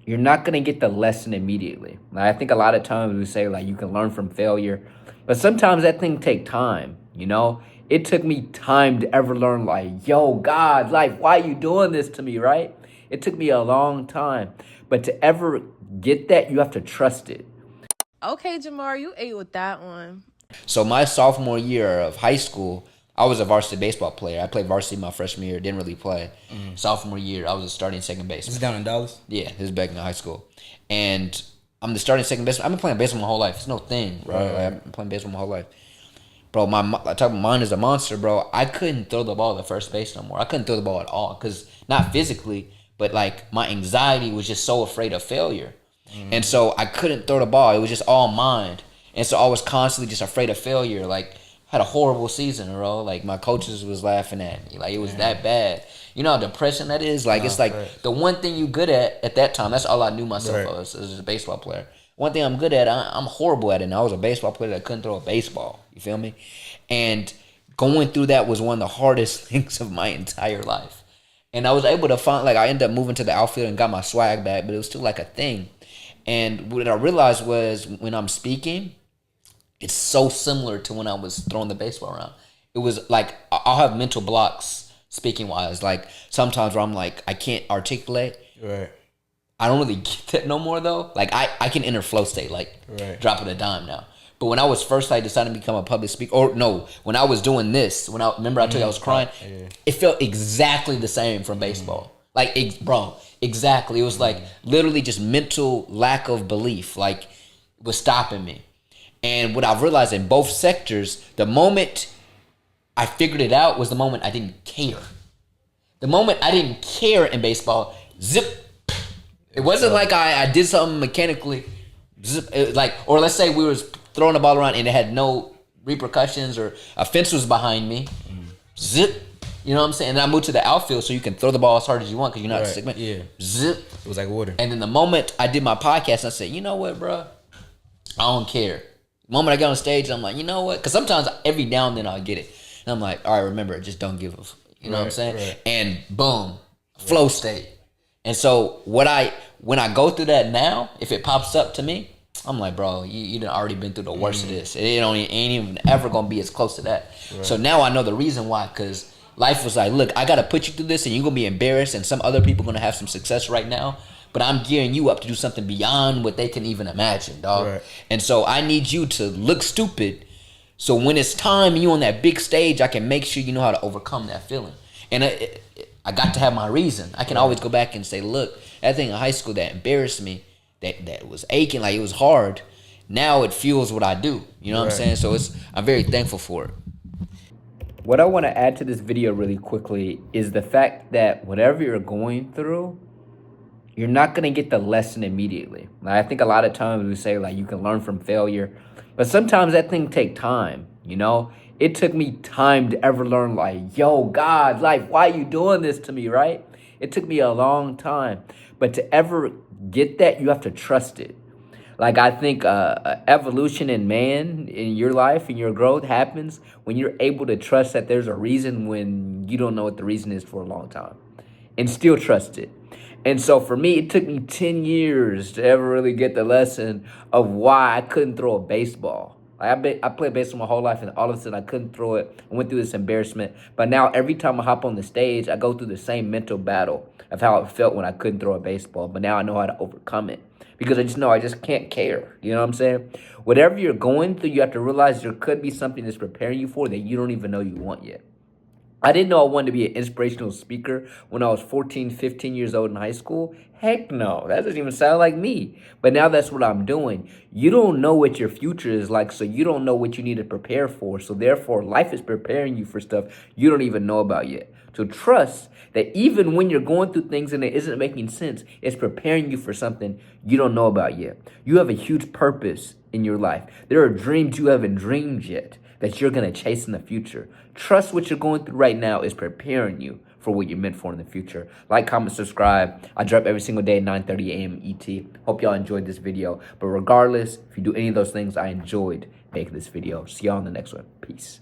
you're not going to get the lesson immediately. Like, I think a lot of times we say like you can learn from failure, but sometimes that thing take time, you know? It took me time to ever learn like, yo, God, like, why you doing this to me, right? It took me a long time. But to ever get that, you have to trust it. Okay, Jamar, you ate with that one. So my sophomore year of high school, I was a varsity baseball player. I played varsity my freshman year, didn't really play. Sophomore year, I was a starting second This is baseman. down in Dallas. Yeah, this is back in high school. And I'm the starting second baseman. I've been playing baseball my whole life. It's no thing, bro. Right, Like, right. I've been playing baseball my whole life. Bro, I talk about mine is a monster, bro. I couldn't throw the ball at first base no more. I couldn't throw the ball at all. Because, not physically, but like my anxiety was just so afraid of failure. And so I couldn't throw the ball. It was just all mind. And so I was constantly just afraid of failure. Like, had a horrible season, bro. Like, my coaches was laughing at me. Like, it was that bad. You know how depressing that is? Like, it's Nah, like the one thing you good at that time. That's all I knew myself Right. as a baseball player. One thing I'm good at, I'm horrible at it. And I was a baseball player that couldn't throw a baseball. You feel me? And going through that was one of the hardest things of my entire life. And I was able to find, like, I ended up moving to the outfield and got my swag back, but it was still like a thing. And what I realized was when I'm speaking, it's so similar to when I was throwing the baseball around. It was like I'll have mental blocks speaking wise. Like sometimes where I'm like I can't articulate. Right. I don't really get that no more though. Like I can enter flow state, like Right. dropping a dime now. But when I was first like deciding to become a public speaker, or no, when I was doing this, when I remember I told you I was crying, Yeah. it felt exactly the same from baseball. Like bro, exactly. It was like literally just mental lack of belief, like was stopping me. And what I've realized in both sectors, the moment I figured it out was the moment I didn't care. The moment I didn't care in baseball, zip. It wasn't like I did something mechanically, zip. Like, or let's say we was throwing the ball around and it had no repercussions, or a fence was behind me, zip. You know what I'm saying? And then I moved to the outfield so you can throw the ball as hard as you want because you're not Right, segment. yeah. Zip. It was like water. And then the moment I did my podcast, I said, you know what, bro? I don't care. The moment I get on stage, I'm like, you know what? Because sometimes every now and then I'll get it. And I'm like, all right, remember, just don't give a you know what I'm Right, saying? right. And boom, flow state. And so when I go through that now, if it pops up to me, I'm like, bro, you done already been through the worst of this. It ain't even ever gonna be as close to that. So now I know the reason why, because life was like, look, I gotta put you through this, and you're gonna be embarrassed, and some other people gonna have some success right now. But I'm gearing you up to do something beyond what they can even imagine, dog. Right. And so I need you to look stupid. So when it's time and you on that big stage, I can make sure you know how to overcome that feeling. And I got to have my reason. I can always go back and say, look, that thing in high school that embarrassed me, that was aching, like it was hard. Now it fuels what I do. You know what I'm Right. saying? So I'm very thankful for it. What I want to add to this video really quickly is the fact that whatever you're going through, you're not going to get the lesson immediately. Like, I think a lot of times we say like you can learn from failure, but sometimes that thing take time, you know? It took me time to ever learn like, yo, God, like, why you doing this to me, right? It took me a long time. But to ever get that, you have to trust it. Like, I think evolution in man, in your life, in your growth happens when you're able to trust that there's a reason when you don't know what the reason is for a long time, and still trust it. And so for me, it took me 10 years to ever really get the lesson of why I couldn't throw a baseball. Like, I played baseball my whole life, and all of a sudden I couldn't throw it. I went through this embarrassment. But now every time I hop on the stage, I go through the same mental battle of how it felt when I couldn't throw a baseball. But now I know how to overcome it because I just know I just can't care. You know what I'm saying? Whatever you're going through, you have to realize there could be something that's preparing you for that you don't even know you want yet. I didn't know I wanted to be an inspirational speaker when I was 14, 15 years old in high school. Heck no, that doesn't even sound like me. But now that's what I'm doing. You don't know what your future is like, so you don't know what you need to prepare for. So therefore, life is preparing you for stuff you don't even know about yet. So trust that even when you're going through things and it isn't making sense, it's preparing you for something you don't know about yet. You have a huge purpose in your life. There are dreams you haven't dreamed yet that you're going to chase in the future. Trust what you're going through right now is preparing you for what you're meant for in the future. Like, comment, subscribe. I drop every single day at 9:30 a.m. ET. Hope y'all enjoyed this video. But regardless, if you do any of those things, I enjoyed making this video. See y'all in the next one. Peace.